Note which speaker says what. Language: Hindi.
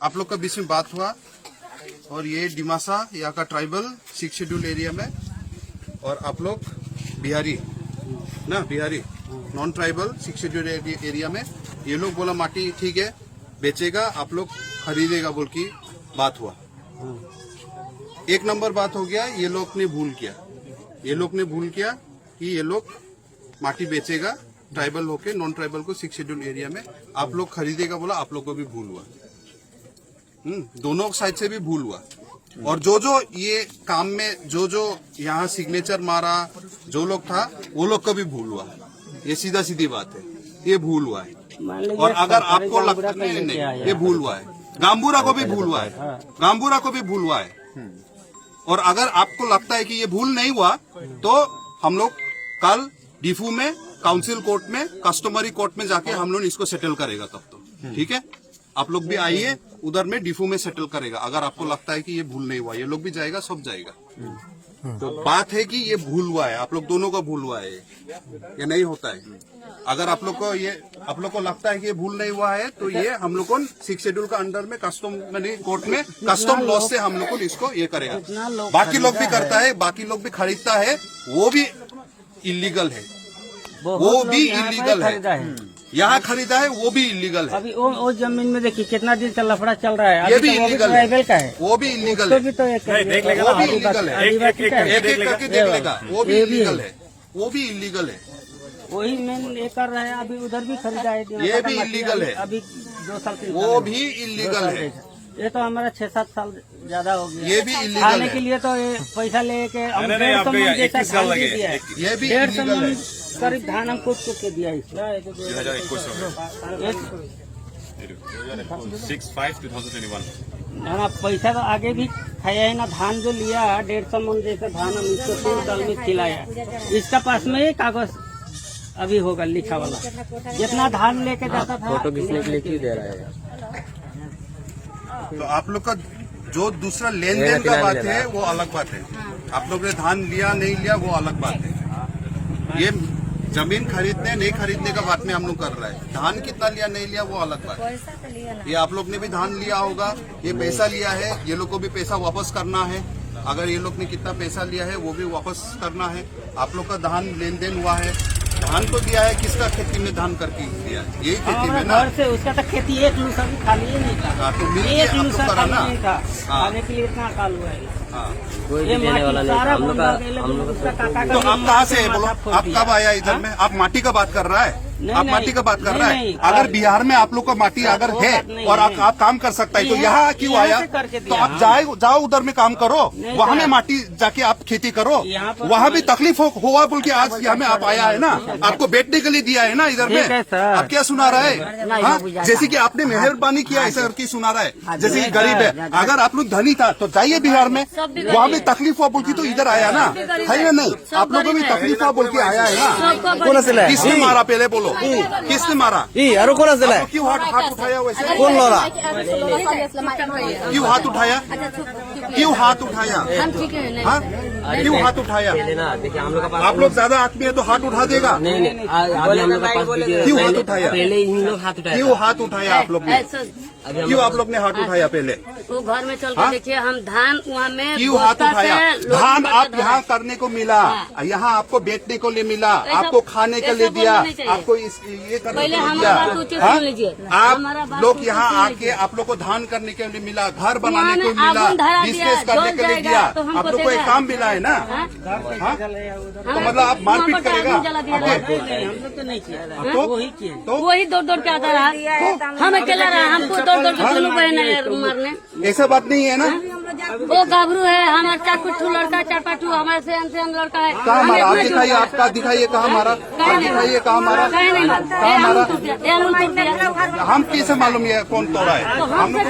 Speaker 1: आप लोग का बीच में बात हुआ और ये डिमासा यहाँ का ट्राइबल 6 शेड्यूल एरिया में और आप लोग Bihari non tribal 6 schedule area में ये लोग बोला माटी ठीक है बेचेगा आप लोग खरीदेगा बोल की बात हुआ। एक नंबर बात हो गया ये लोग ने भूल किया कि ये लोग माटी बेचेगा ट्राइबल होके नॉन ट्राइबल को 6 शेड्यूल एरिया में आप लोग खरीदेगा बोला आप लोग को भी भूल हुआ। दोनों साइड से भी भूल हुआ और जो ये काम में जो यहाँ सिग्नेचर मारा जो लोग था वो लोग का भी भूल हुआ। ये सीधी बात है ये भूल हुआ है और अगर आपको लगता नहीं ये भूल हुआ है गांबूरा को भी भूल हुआ है और अगर आपको लगता है कि ये भूल नहीं हुआ तो हम लोग कल डिफू में काउंसिल कोर्ट में कस्टमरी कोर्ट में जाके हम लोग इसको सेटल करेगा तब तो ठीक है। आप लोग भी आइए उधर में डिफू में सेटल करेगा अगर आपको लगता है कि ये भूल नहीं हुआ ये लोग भी जाएगा सब जाएगा। तो बात है कि ये भूल हुआ है आप लोग दोनों का भूल हुआ है ये नहीं होता है। अगर आप लोग को लगता है कि ये भूल नहीं हुआ है तो ये हम लोग को 6 शेड्यूल का अंडर में कस्टम कोर्ट में कस्टम लॉ से हम लोग को इसको ये करेगा। बाकी लोग भी करता है बाकी लोग भी खरीदता है वो भी इलीगल है यहाँ खरीदा है वो भी इलीगल है।
Speaker 2: अभी वो जमीन में देखिए कितना दिन से लफड़ा चल रहा है
Speaker 1: ये भी इलीगल है
Speaker 2: का है
Speaker 1: वो भी इलीगल है
Speaker 2: देख लेगा
Speaker 1: वो भी इलीगल है एक करके देख लेगा वो भी इलीगल है
Speaker 2: वही मेन ये कर रहे हैं। अभी उधर भी खरीदा है
Speaker 1: ये भी इलीगल है
Speaker 2: अभी 2 साल
Speaker 1: वो भी इलीगल है।
Speaker 2: ये तो हमारा 6-7 साल ज्यादा हो गया
Speaker 1: ये भी इलीगल
Speaker 2: खाने
Speaker 1: है
Speaker 2: के लिए तो ये पैसा लेके
Speaker 1: ये भी इलीगल है।
Speaker 2: करीब धान हमको के दिया ना पैसा तो आगे भी खाया है ना धान जो लिया 150 मन जैसा धान हम इसको 3 साल में खिलाया इसका पास में ही कागज अभी होगा लिखा वाला जितना धान लेके जाता था
Speaker 3: फोटो खींचने के लिए क्यों दे रहा है।
Speaker 1: तो आप लोग का जो दूसरा लेन देन का बात है वो अलग बात है। आप लोग ने धान लिया नहीं लिया वो अलग बात है। ये जमीन खरीदने नहीं खरीदने का बात में हम लोग कर रहे हैं। धान कितना लिया नहीं लिया वो अलग बात है। ये आप लोग ने भी धान लिया होगा ये पैसा लिया है ये लोग को भी पैसा वापस करना है। अगर ये लोग ने कितना पैसा लिया है वो भी वापस करना है। आप लोग का धान लेन देन हुआ है धान को दिया है किसका खेती में धान करके दिया है यही खेती में ना
Speaker 2: घर से उसका तो खेती 1 लूसा भी खाली ही नहीं था
Speaker 1: तो मिल के आप लोग कराना
Speaker 2: खाने के लिए इतना अकाल हुआ है
Speaker 3: कोई भी देने वाला नहीं था। हम लोग
Speaker 1: तो आप कहाँ से बोलो आप कब आया इधर में आप माटी का बात कर रहा है आप माटी का बात कर रहा है। अगर बिहार में आप लोग का माटी अगर है और आप काम कर सकता है तो यहाँ क्यों आया तो आप जाओ उधर में काम करो वहाँ में माटी जाके आप खेती करो वहाँ भी तकलीफ हुआ बोल के आज यहाँ में आप आया है ना आपको बैठने के लिए दिया है ना इधर में आप क्या सुना रहा है जैसे कि आपने मेहरबानी किया ऐसा करके सुना रहा है जैसे कि गरीब है। अगर आप लोग धनी था तो जाइए बिहार में वहाँ भी तकलीफ हुआ बोल के तो इधर आया ना है या नहीं आप लोगों को भी तकलीफ हुआ बोल के आया है ना। किसने मारा पहले बोलो किसने मारा क्यों हाथ उठाया वैसे
Speaker 3: कौन लो रहा
Speaker 1: क्यों हाथ उठाया क्यों हाथ उठाया क्यों हाथ उठाया
Speaker 3: देखिए हम लोग
Speaker 1: आप लोग ज्यादा आदमी है तो हाथ उठा देगा
Speaker 3: नहीं अभी हम लोग के पास
Speaker 1: क्यों हाथ उठाया
Speaker 3: पहले इन लोग हाथ उठाए
Speaker 1: क्यों हाथ उठाया आप लोग ने क्यों आप लोग ने हाथ उठाया पहले
Speaker 4: वो घर में चल के देखिए हम धान वहाँ में
Speaker 1: क्यों हाथ उठाया धान आप यहाँ करने को मिला यहाँ आपको बेचने को लिए मिला आपको खाने के लिए दिया आपको ये करने के लिए दिया आप लोग यहाँ आके आप लोग को धान करने के लिए मिला घर बनाने को मिला बिजनेस करने के लिए दिया आप लोग को एक काम मिला है ना तो मतलब आप मारपीट करेगा
Speaker 2: तो
Speaker 4: वही दौड़ के आता रहा हम अकेला रहा हमको दौड़ के दोनों बहन मारने
Speaker 1: ऐसा बात नहीं है ना
Speaker 4: वो गाभरू है हमारे 4 लड़का 4-5 हमारे से लड़का है
Speaker 1: कहाँ मारा आप दिखाइए आपका दिखाइए कहाँ मारा आप दिखाइए कहाँ मारा कहाँ मारा हम कैसे मालूम है कौन तोड़ा है हम लोग